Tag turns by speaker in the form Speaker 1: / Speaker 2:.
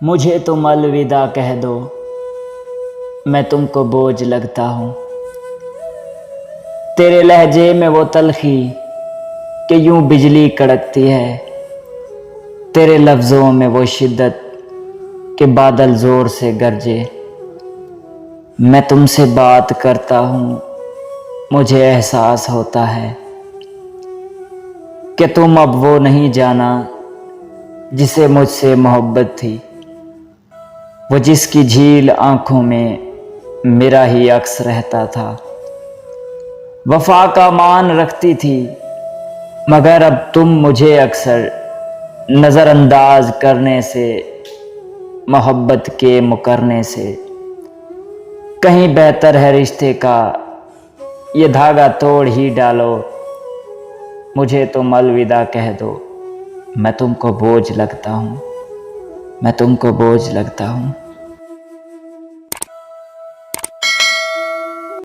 Speaker 1: मुझे तुम अलविदा कह दो, मैं तुमको बोझ लगता हूँ। तेरे लहजे में वो तलखी कि यूं बिजली कड़कती है, तेरे लफ्ज़ों में वो शिद्दत कि बादल ज़ोर से गरजे। मैं तुमसे बात करता हूँ, मुझे एहसास होता है कि तुम अब वो नहीं जाना जिसे मुझसे मोहब्बत थी, वो जिसकी झील आँखों में मेरा ही अक्स रहता था। वफा का मान रखती थी मगर अब तुम मुझे अक्सर नज़रअंदाज करने से, मोहब्बत के मुकरने से। कहीं बेहतर है रिश्ते का ये धागा तोड़ ही डालो, मुझे तुम अलविदा कह दो, मैं तुमको बोझ लगता हूँ, मैं तुमको बोझ लगता हूँ।